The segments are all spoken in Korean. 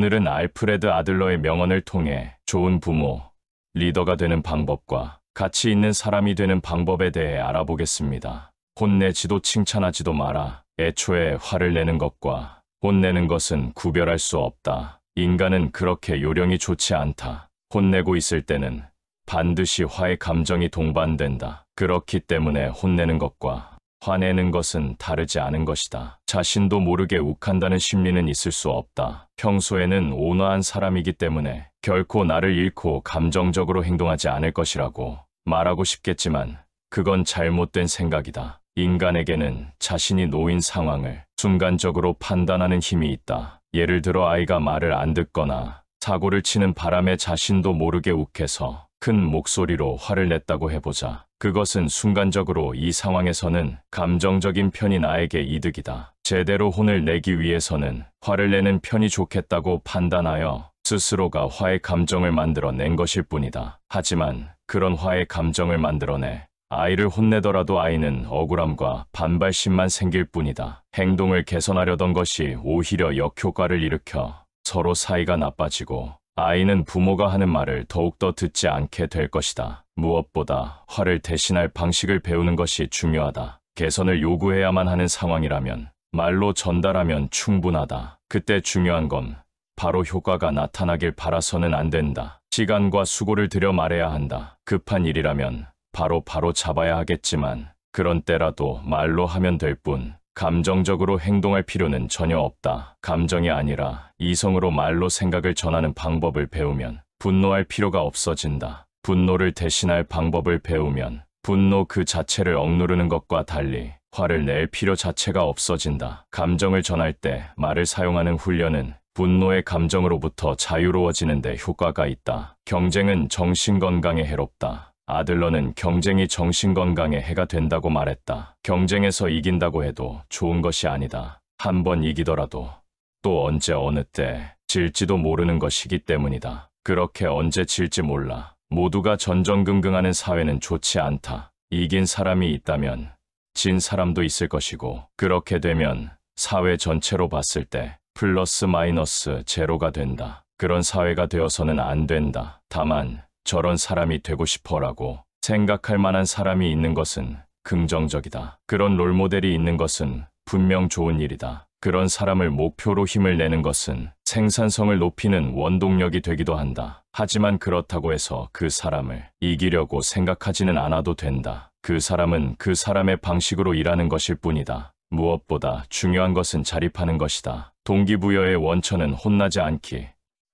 오늘은 알프레드 아들러의 명언을 통해 좋은 부모, 리더가 되는 방법과 가치 있는 사람이 되는 방법에 대해 알아보겠습니다. 혼내지도 칭찬하지도 마라. 애초에 화를 내는 것과 혼내는 것은 구별할 수 없다. 인간은 그렇게 요령이 좋지 않다. 혼내고 있을 때는 반드시 화의 감정이 동반된다. 그렇기 때문에 혼내는 것과 화내는 것은 다르지 않은 것이다. 자신도 모르게 욱한다는 심리는 있을 수 없다. 평소에는 온화한 사람이기 때문에 결코 나를 잃고 감정적으로 행동하지 않을 것이라고 말하고 싶겠지만 그건 잘못된 생각이다. 인간에게는 자신이 놓인 상황을 순간적으로 판단하는 힘이 있다. 예를 들어 아이가 말을 안 듣거나 사고를 치는 바람에 자신도 모르게 욱해서 큰 목소리로 화를 냈다고 해보자. 그것은 순간적으로 이 상황에서는 감정적인 편이 나에게 이득이다. 제대로 혼을 내기 위해서는 화를 내는 편이 좋겠다고 판단하여 스스로가 화의 감정을 만들어낸 것일 뿐이다. 하지만 그런 화의 감정을 만들어내 아이를 혼내더라도 아이는 억울함과 반발심만 생길 뿐이다. 행동을 개선하려던 것이 오히려 역효과를 일으켜 서로 사이가 나빠지고 아이는 부모가 하는 말을 더욱더 듣지 않게 될 것이다. 무엇보다 화를 대신할 방식을 배우는 것이 중요하다. 개선을 요구해야만 하는 상황이라면 말로 전달하면 충분하다. 그때 중요한 건 바로 효과가 나타나길 바라서는 안 된다. 시간과 수고를 들여 말해야 한다. 급한 일이라면 바로 잡아야 하겠지만 그런 때라도 말로 하면 될 뿐 감정적으로 행동할 필요는 전혀 없다. 감정이 아니라 이성으로 말로 생각을 전하는 방법을 배우면 분노할 필요가 없어진다. 분노를 대신할 방법을 배우면 분노 그 자체를 억누르는 것과 달리 화를 낼 필요 자체가 없어진다. 감정을 전할 때 말을 사용하는 훈련은 분노의 감정으로부터 자유로워지는 데 효과가 있다. 경쟁은 정신건강에 해롭다. 아들러는 경쟁이 정신건강에 해가 된다고 말했다. 경쟁에서 이긴다고 해도 좋은 것이 아니다. 한 번 이기더라도 또 언제 어느 때 질지도 모르는 것이기 때문이다. 그렇게 언제 질지 몰라. 모두가 전전긍긍하는 사회는 좋지 않다. 이긴 사람이 있다면 진 사람도 있을 것이고 그렇게 되면 사회 전체로 봤을 때 플러스 마이너스 제로가 된다. 그런 사회가 되어서는 안 된다. 다만 저런 사람이 되고 싶어라고 생각할 만한 사람이 있는 것은 긍정적이다. 그런 롤모델이 있는 것은 분명 좋은 일이다. 그런 사람을 목표로 힘을 내는 것은 생산성을 높이는 원동력이 되기도 한다. 하지만 그렇다고 해서 그 사람을 이기려고 생각하지는 않아도 된다. 그 사람은 그 사람의 방식으로 일하는 것일 뿐이다. 무엇보다 중요한 것은 자립하는 것이다. 동기부여의 원천은 혼나지 않기,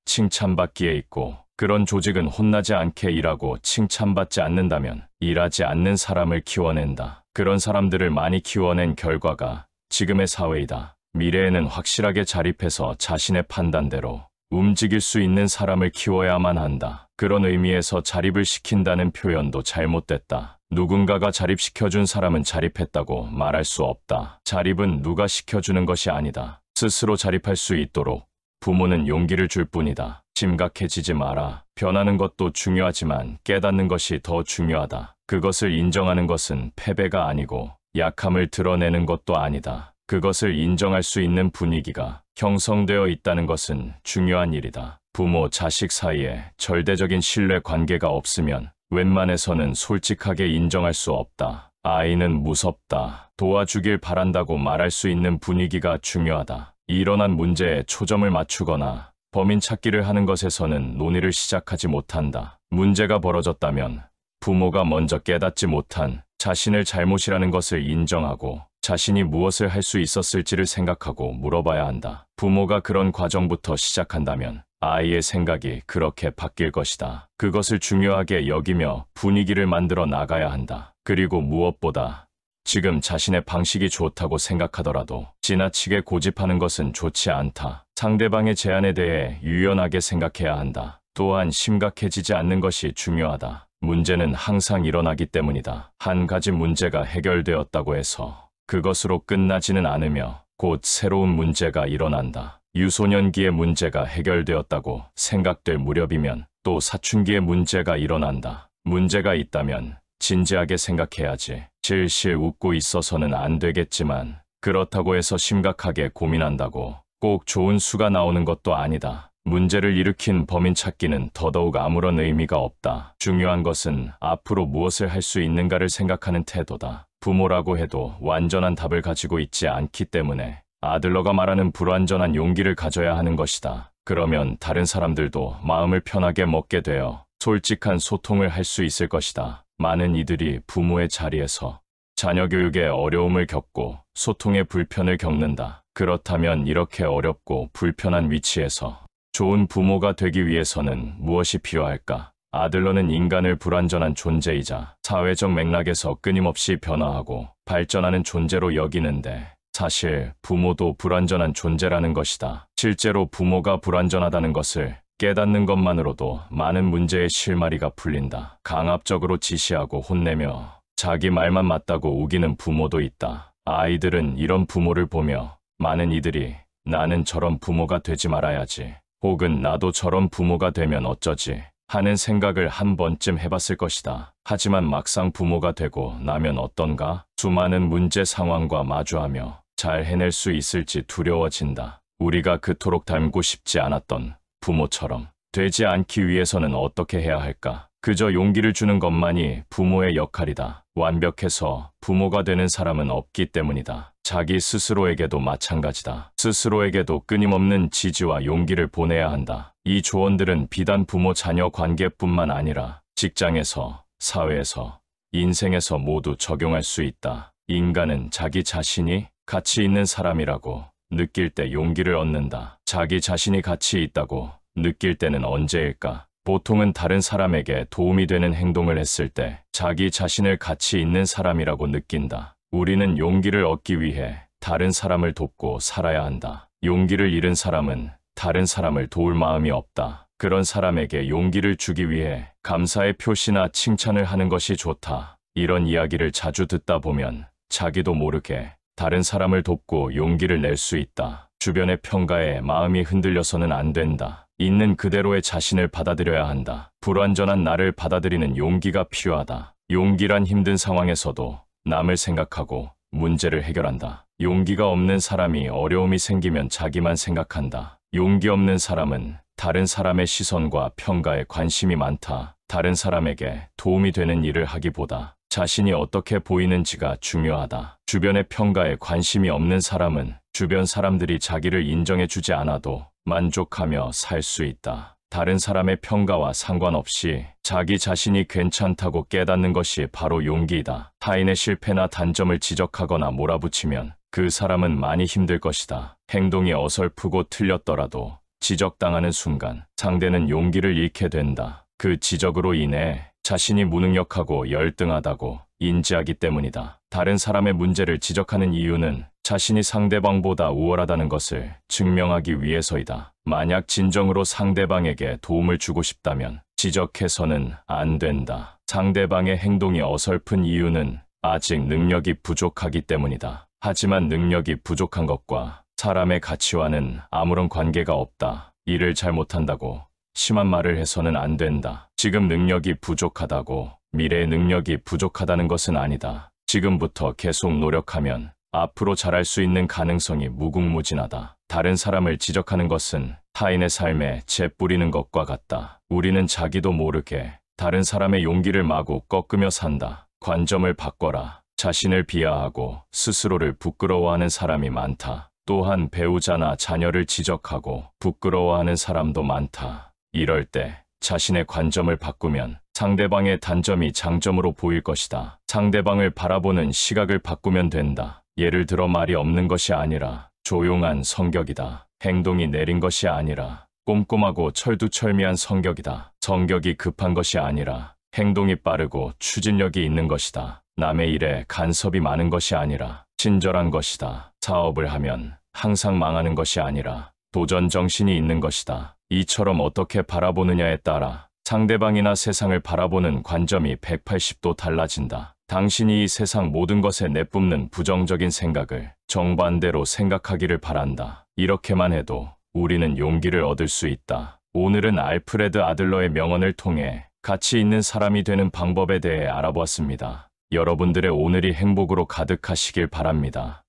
칭찬받기에 있고 그런 조직은 혼나지 않게 일하고 칭찬받지 않는다면 일하지 않는 사람을 키워낸다. 그런 사람들을 많이 키워낸 결과가 지금의 사회이다. 미래에는 확실하게 자립해서 자신의 판단대로 움직일 수 있는 사람을 키워야만 한다. 그런 의미에서 자립을 시킨다는 표현도 잘못됐다. 누군가가 자립시켜준 사람은 자립했다고 말할 수 없다. 자립은 누가 시켜주는 것이 아니다. 스스로 자립할 수 있도록 부모는 용기를 줄 뿐이다. 심각해지지 마라. 변하는 것도 중요하지만 깨닫는 것이 더 중요하다. 그것을 인정하는 것은 패배가 아니고 약함을 드러내는 것도 아니다. 그것을 인정할 수 있는 분위기가 형성되어 있다는 것은 중요한 일이다. 부모, 자식 사이에 절대적인 신뢰 관계가 없으면 웬만해서는 솔직하게 인정할 수 없다. 아이는 무섭다. 도와주길 바란다고 말할 수 있는 분위기가 중요하다. 일어난 문제에 초점을 맞추거나 범인 찾기를 하는 것에서는 논의를 시작하지 못한다. 문제가 벌어졌다면 부모가 먼저 깨닫지 못한 자신을 잘못이라는 것을 인정하고 자신이 무엇을 할 수 있었을지를 생각하고 물어봐야 한다. 부모가 그런 과정부터 시작한다면 아이의 생각이 그렇게 바뀔 것이다. 그것을 중요하게 여기며 분위기를 만들어 나가야 한다. 그리고 무엇보다 지금 자신의 방식이 좋다고 생각하더라도 지나치게 고집하는 것은 좋지 않다. 상대방의 제안에 대해 유연하게 생각해야 한다. 또한 심각해지지 않는 것이 중요하다. 문제는 항상 일어나기 때문이다. 한 가지 문제가 해결되었다고 해서 그것으로 끝나지는 않으며 곧 새로운 문제가 일어난다. 유소년기의 문제가 해결되었다고 생각될 무렵이면 또 사춘기의 문제가 일어난다. 문제가 있다면 진지하게 생각해야지. 실실 웃고 있어서는 안 되겠지만 그렇다고 해서 심각하게 고민한다고 꼭 좋은 수가 나오는 것도 아니다. 문제를 일으킨 범인 찾기는 더더욱 아무런 의미가 없다. 중요한 것은 앞으로 무엇을 할 수 있는가를 생각하는 태도다. 부모라고 해도 완전한 답을 가지고 있지 않기 때문에 아들러가 말하는 불완전한 용기를 가져야 하는 것이다. 그러면 다른 사람들도 마음을 편하게 먹게 되어 솔직한 소통을 할 수 있을 것이다. 많은 이들이 부모의 자리에서 자녀 교육에 어려움을 겪고 소통에 불편을 겪는다. 그렇다면 이렇게 어렵고 불편한 위치에서 좋은 부모가 되기 위해서는 무엇이 필요할까? 아들러는 인간을 불완전한 존재이자 사회적 맥락에서 끊임없이 변화하고 발전하는 존재로 여기는데 사실 부모도 불완전한 존재라는 것이다. 실제로 부모가 불완전하다는 것을 깨닫는 것만으로도 많은 문제의 실마리가 풀린다. 강압적으로 지시하고 혼내며 자기 말만 맞다고 우기는 부모도 있다. 아이들은 이런 부모를 보며 많은 이들이 나는 저런 부모가 되지 말아야지, 혹은 나도 저런 부모가 되면 어쩌지 하는 생각을 한 번쯤 해봤을 것이다. 하지만 막상 부모가 되고 나면 어떤가? 수많은 문제 상황과 마주하며 잘 해낼 수 있을지 두려워진다. 우리가 그토록 닮고 싶지 않았던 부모처럼 되지 않기 위해서는 어떻게 해야 할까? 그저 용기를 주는 것만이 부모의 역할이다. 완벽해서 부모가 되는 사람은 없기 때문이다. 자기 스스로에게도 마찬가지다. 스스로에게도 끊임없는 지지와 용기를 보내야 한다. 이 조언들은 비단 부모 자녀 관계뿐만 아니라 직장에서, 사회에서, 인생에서 모두 적용할 수 있다. 인간은 자기 자신이 가치 있는 사람이라고 느낄 때 용기를 얻는다. 자기 자신이 가치 있다고 느낄 때는 언제일까? 보통은 다른 사람에게 도움이 되는 행동을 했을 때 자기 자신을 가치 있는 사람이라고 느낀다. 우리는 용기를 얻기 위해 다른 사람을 돕고 살아야 한다. 용기를 잃은 사람은 다른 사람을 도울 마음이 없다. 그런 사람에게 용기를 주기 위해 감사의 표시나 칭찬을 하는 것이 좋다. 이런 이야기를 자주 듣다 보면 자기도 모르게 다른 사람을 돕고 용기를 낼 수 있다. 주변의 평가에 마음이 흔들려서는 안 된다. 있는 그대로의 자신을 받아들여야 한다. 불완전한 나를 받아들이는 용기가 필요하다. 용기란 힘든 상황에서도 남을 생각하고 문제를 해결한다. 용기가 없는 사람이 어려움이 생기면 자기만 생각한다. 용기 없는 사람은 다른 사람의 시선과 평가에 관심이 많다. 다른 사람에게 도움이 되는 일을 하기보다 자신이 어떻게 보이는지가 중요하다. 주변의 평가에 관심이 없는 사람은 주변 사람들이 자기를 인정해주지 않아도 만족하며 살 수 있다. 다른 사람의 평가와 상관없이 자기 자신이 괜찮다고 깨닫는 것이 바로 용기이다. 타인의 실패나 단점을 지적하거나 몰아붙이면 그 사람은 많이 힘들 것이다. 행동이 어설프고 틀렸더라도 지적당하는 순간 상대는 용기를 잃게 된다. 그 지적으로 인해 자신이 무능력하고 열등하다고 인지하기 때문이다. 다른 사람의 문제를 지적하는 이유는 자신이 상대방보다 우월하다는 것을 증명하기 위해서이다. 만약 진정으로 상대방에게 도움을 주고 싶다면 지적해서는 안 된다. 상대방의 행동이 어설픈 이유는 아직 능력이 부족하기 때문이다. 하지만 능력이 부족한 것과 사람의 가치와는 아무런 관계가 없다. 일을 잘 못한다고 심한 말을 해서는 안 된다. 지금 능력이 부족하다고 미래의 능력이 부족하다는 것은 아니다. 지금부터 계속 노력하면 앞으로 잘할 수 있는 가능성이 무궁무진하다. 다른 사람을 지적하는 것은 타인의 삶에 재 뿌리는 것과 같다. 우리는 자기도 모르게 다른 사람의 용기를 마구 꺾으며 산다. 관점을 바꿔라. 자신을 비하하고 스스로를 부끄러워하는 사람이 많다. 또한 배우자나 자녀를 지적하고 부끄러워하는 사람도 많다. 이럴 때 자신의 관점을 바꾸면 상대방의 단점이 장점으로 보일 것이다. 상대방을 바라보는 시각을 바꾸면 된다. 예를 들어 말이 없는 것이 아니라 조용한 성격이다. 행동이 내린 것이 아니라 꼼꼼하고 철두철미한 성격이다. 성격이 급한 것이 아니라 행동이 빠르고 추진력이 있는 것이다. 남의 일에 간섭이 많은 것이 아니라 친절한 것이다. 사업을 하면 항상 망하는 것이 아니라 도전 정신이 있는 것이다. 이처럼 어떻게 바라보느냐에 따라 상대방이나 세상을 바라보는 관점이 180도 달라진다. 당신이 이 세상 모든 것에 내뿜는 부정적인 생각을 정반대로 생각하기를 바란다. 이렇게만 해도 우리는 용기를 얻을 수 있다. 오늘은 알프레드 아들러의 명언을 통해 가치 있는 사람이 되는 방법에 대해 알아보았습니다. 여러분들의 오늘이 행복으로 가득하시길 바랍니다.